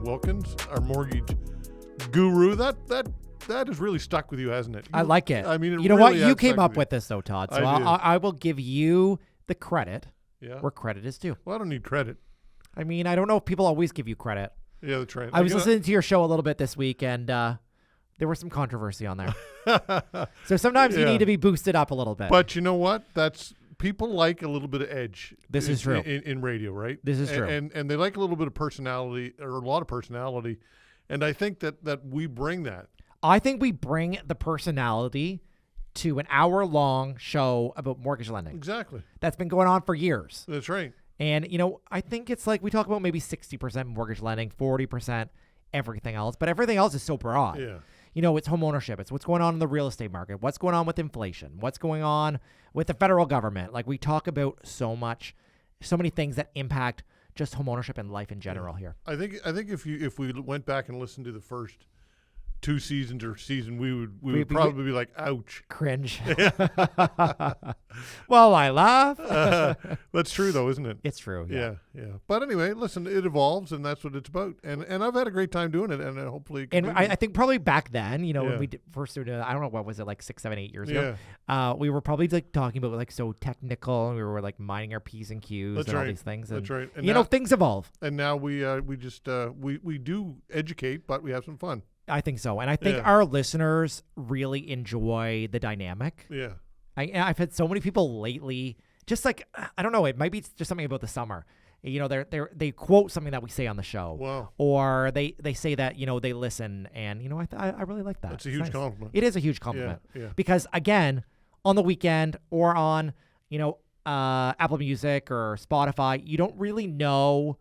Wilkins, our mortgage guru. That has really stuck with you, hasn't it? I like it. I mean, you know what? You came up with this, though, Todd. So I will give you the credit where credit is due. Well, I don't need credit. I mean, I don't know if people always give you credit. Yeah, that's right. I was listening to your show a little bit this week, and there was some controversy on there. So sometimes you need to be boosted up a little bit. But you know what? People like a little bit of edge. This is true. In radio, right? This is true. And they like a little bit of personality, or a lot of personality. And I think that we bring that. I think we bring the personality to an hour-long show about mortgage lending. Exactly. That's been going on for years. That's right. And, I think it's like we talk about maybe 60% mortgage lending, 40% everything else. But everything else is so broad. Yeah. It's home ownership. It's what's going on in the real estate market. What's going on with inflation. What's going on with the federal government. Like, we talk about so many things that impact just home ownership and life in general here. I think if we went back and listened to the first 2 seasons or season, we would probably be like, ouch. Cringe. Well, I laugh. That's true, though, isn't it? It's true. Yeah. But anyway, listen, it evolves, and that's what it's about. And I've had a great time doing it, and hopefully. And I think probably back then, when we first started, I don't know, what was it, like 6, 7, 8 years ago? We were probably like talking about like so technical, and we were like minding our P's and Q's all these things. And, that's right. And now, things evolve. And now we just we do educate, but we have some fun. I think so. And I think our listeners really enjoy the dynamic. Yeah. I've had so many people lately, just like, I don't know, it might be just something about the summer. They quote something that we say on the show. Wow. Or they say that, they listen. And, I really like that. That's a huge compliment. It is a huge compliment. Yeah. Because, again, on the weekend or on, Apple Music or Spotify, you don't really know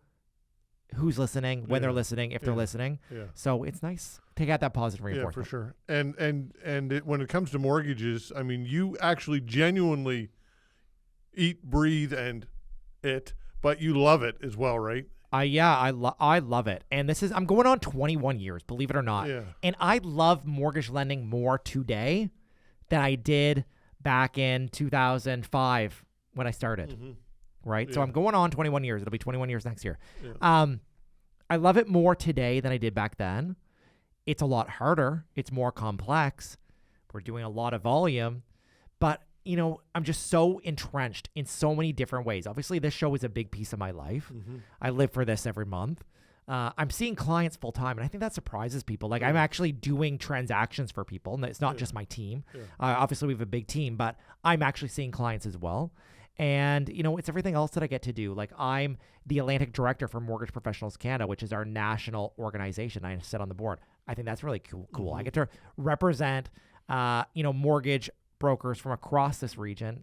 who's listening, when they're listening, if they're listening. Yeah. So it's nice to get that positive reinforcement. Yeah, for sure. And when it comes to mortgages, I mean, you actually genuinely eat, breathe, and but you love it as well, right? I love it. And I'm going on 21 years, believe it or not. Yeah. And I love mortgage lending more today than I did back in 2005 when I started. Mm-hmm. Right. Yeah. So I'm going on 21 years. It'll be 21 years next year. Yeah. I love it more today than I did back then. It's a lot harder. It's more complex. We're doing a lot of volume, but I'm just so entrenched in so many different ways. Obviously, this show is a big piece of my life. Mm-hmm. I live for this every month. I'm seeing clients full time, and I think that surprises people. Like, I'm actually doing transactions for people, and it's not just my team. Yeah. Obviously, we have a big team, but I'm actually seeing clients as well. And, it's everything else that I get to do. Like, I'm the Atlantic Director for Mortgage Professionals Canada, which is our national organization. I sit on the board. I think that's really cool. Mm-hmm. I get to represent, mortgage brokers from across this region,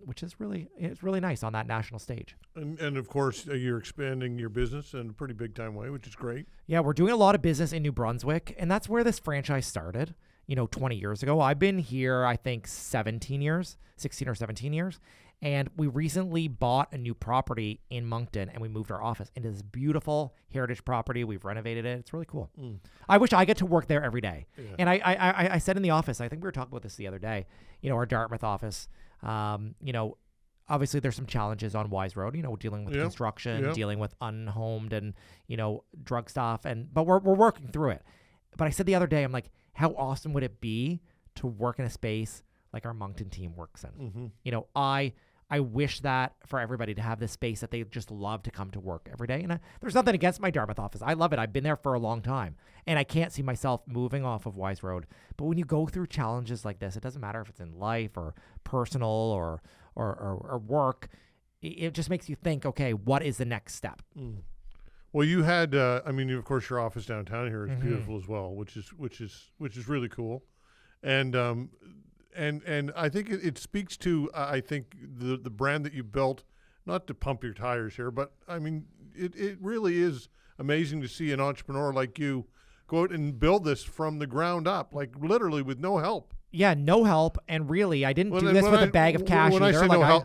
which is it's really nice on that national stage. And of course, you're expanding your business in a pretty big time way, which is great. Yeah, we're doing a lot of business in New Brunswick, and that's where this franchise started. 20 years ago. I've been here, I think, 16 or 17 years. And we recently bought a new property in Moncton, and we moved our office into this beautiful heritage property. We've renovated it. It's really cool. Mm. I wish I get to work there every day. Yeah. And I said in the office, I think we were talking about this the other day, our Dartmouth office, obviously there's some challenges on Wise Road, dealing with construction, dealing with unhomed and, drug stuff. But we're working through it. But I said the other day, I'm like, how awesome would it be to work in a space like our Moncton team works in? Mm-hmm. I wish that for everybody to have this space that they just love to come to work every day. And there's nothing against my Dartmouth office. I love it. I've been there for a long time, and I can't see myself moving off of Wise Road. But when you go through challenges like this, it doesn't matter if it's in life or personal or work. It just makes you think, okay, what is the next step? Mm. Well, you had, of course, your office downtown here is mm-hmm. beautiful as well, which is really cool, and I think it speaks to I think the brand that you built. Not to pump your tires here, but it really is amazing to see an entrepreneur like you go out and build this from the ground up, like literally with no help. Yeah, no help, and really, I didn't do this with a bag of cash when either.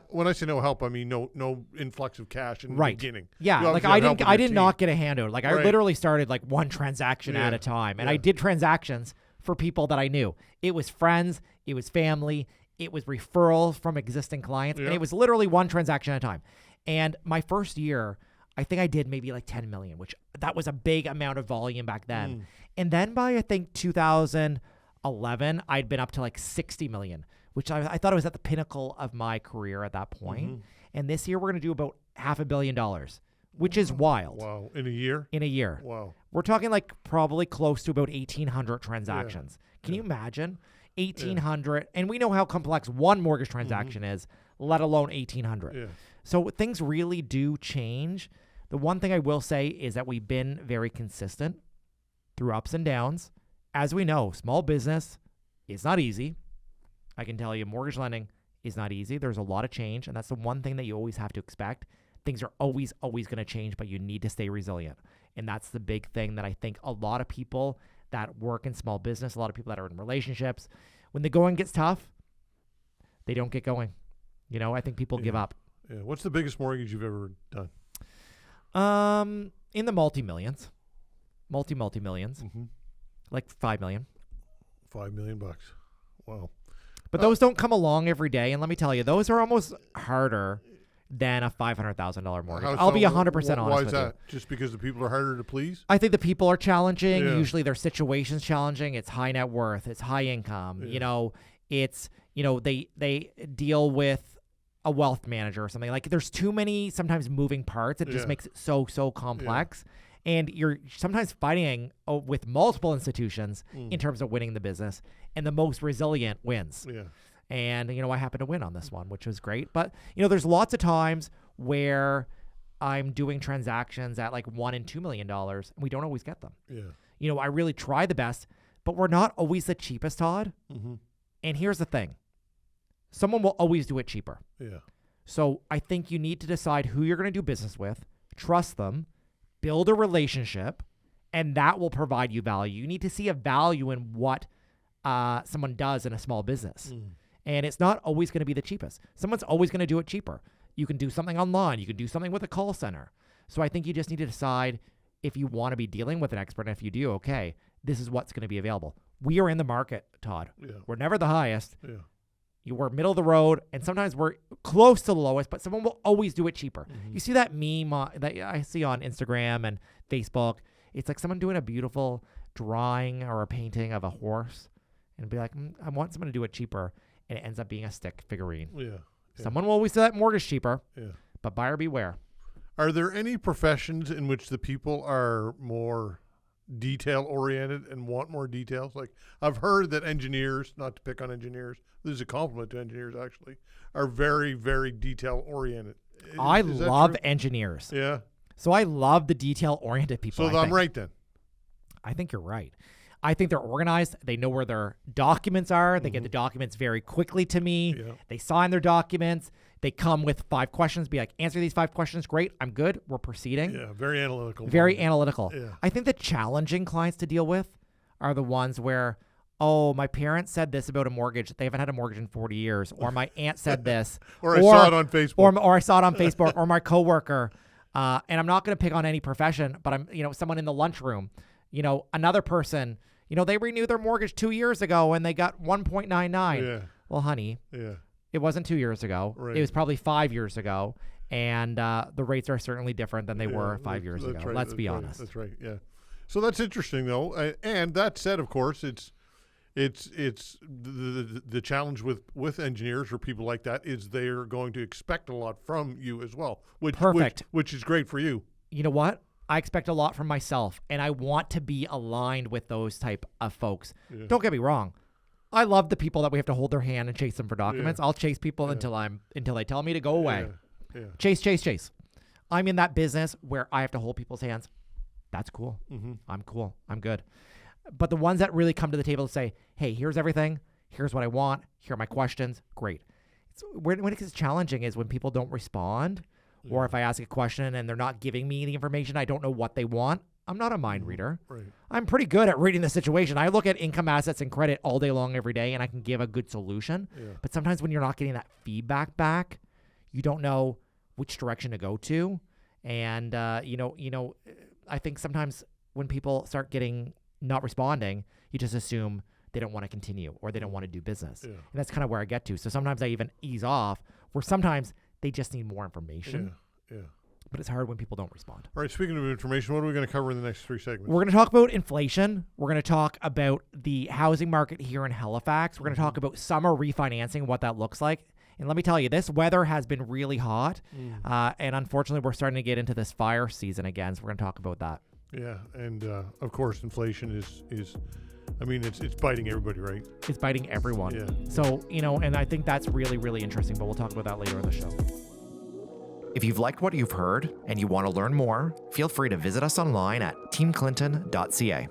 When I say no help, I mean no influx of cash in the beginning. Yeah, like I did not get a handout. Like, I literally started like one transaction at a time, and I did transactions for people that I knew. It was friends, it was family, it was referrals from existing clients, and it was literally one transaction at a time. And my first year, I think I did maybe like 10 million, which that was a big amount of volume back then. And then by, I think, 2011, I'd been up to like 60 million, which I thought it was at the pinnacle of my career at that point. And this year we're going to do about $500 million, which is wild. Wow. In a year? In a year. Wow. We're talking like probably close to about 1,800 transactions. Can you imagine? 1,800. And we know how complex one mortgage transaction is, let alone 1,800. Yeah. So things really do change. The one thing I will say is that we've been very consistent through ups and downs. As we know, small business is not easy. I can tell you mortgage lending is not easy. There's a lot of change, and that's the one thing that you always have to expect. Things are always going to change, but you need to stay resilient. And that's the big thing that I think a lot of people that work in small business, a lot of people that are in relationships, when the going gets tough, they don't get going. You know, I think people give up. Yeah. What's the biggest mortgage you've ever done? In the multi-millions, multi-millions, like 5 million. $5 million. Wow. But those don't come along every day. And let me tell you, those are almost harder than a $500,000 mortgage. I'll be 100% honest with you. Why is that? Just because the people are harder to please? I think the people are challenging. Yeah. Usually their situation's challenging. It's high net worth. It's high income. Yeah. You know, it's, you know, they deal with a wealth manager or something. Like there's too many sometimes moving parts. It just makes it so complex. And you're sometimes fighting with multiple institutions in terms of winning the business, and the most resilient wins. Yeah. And, you know, I happened to win on this one, which was great. But, you know, there's lots of times where I'm doing transactions at like $1 and $2 million, and we don't always get them. Yeah. You know, I really try the best, but we're not always the cheapest, Todd. And here's the thing. Someone will always do it cheaper. Yeah. So I think you need to decide who you're going to do business with, trust them, build a relationship, and that will provide you value. You need to see a value in what someone does in a small business. And it's not always going to be the cheapest. Someone's always going to do it cheaper. You can do something online. You can do something with a call center. So I think you just need to decide if you want to be dealing with an expert. And if you do, okay, this is what's going to be available. We are in the market, Todd. Yeah. We're never the highest. Yeah. We're middle of the road, and sometimes we're close to the lowest, but someone will always do it cheaper. You see that meme that I see on Instagram and Facebook? It's like someone doing a beautiful drawing or a painting of a horse and be like, I want someone to do it cheaper. And it ends up being a stick figurine. Yeah. Someone will always say that mortgage cheaper. Yeah. But buyer beware. Are there any professions in which the people are more detail oriented and want more details? Like I've heard that engineers, not to pick on engineers, this is a compliment to engineers actually, are very, very detail oriented. I love engineers. Yeah. So I love the detail oriented people. So I'm right then. I think you're right. I think they're organized. They know where their documents are. They get the documents very quickly to me. Yeah. They sign their documents. They come with 5 questions. Be like, answer these 5 questions. Great. I'm good. We're proceeding. Yeah. Very analytical. Very analytical. Yeah. I think the challenging clients to deal with are the ones where, oh, my parents said this about a mortgage. They haven't had a mortgage in 40 years. Or my aunt said this. Or I saw it on Facebook. Or I saw it on Facebook. Or my coworker. And I'm not going to pick on any profession, but I'm, you know, someone in the lunchroom, you know, another person. You know, they renewed their mortgage 2 years ago and they got 1.99. Yeah. Well, honey, it wasn't 2 years ago. Right. It was probably 5 years ago. And the rates are certainly different than they were 5 years ago. Right, Let's be honest. That's right. Yeah. So that's interesting, though. And that said, of course, it's the challenge with engineers or people like that is they're going to expect a lot from you as well. Which is great for you. You know what? I expect a lot from myself, and I want to be aligned with those type of folks. Yeah. Don't get me wrong. I love the people that we have to hold their hand and chase them for documents. Yeah. I'll chase people until they tell me to go away. Yeah. Yeah. Chase. I'm in that business where I have to hold people's hands. That's cool. I'm cool. I'm good. But the ones that really come to the table to say, hey, here's everything. Here's what I want. Here are my questions. Great. When it gets challenging is when people don't respond. Or if I ask a question and they're not giving me the information, I don't know what they want. I'm not a mind reader. Right. I'm pretty good at reading the situation. I look at income, assets, and credit all day long, every day, and I can give a good solution. Yeah. But sometimes when you're not getting that feedback back, you don't know which direction to go to. And, you know, I think sometimes when people start not responding, you just assume they don't want to continue or they don't want to do business. Yeah. And that's kind of where I get to. So sometimes I even ease off where sometimes they just need more information. Yeah. but it's hard when people don't respond. All right, speaking of information, what are we going to cover in the next 3 segments? We're going to talk about inflation. We're going to talk about the housing market here in Halifax. We're going to talk about summer refinancing, what that looks like. And let me tell you, this weather has been really hot. And unfortunately, we're starting to get into this fire season again. So we're going to talk about that. Yeah. And of course, inflation is I mean, it's biting everybody, right? It's biting everyone. Yeah. So, and I think that's really, really interesting. But we'll talk about that later in the show. If you've liked what you've heard and you want to learn more, feel free to visit us online at teamclinton.ca.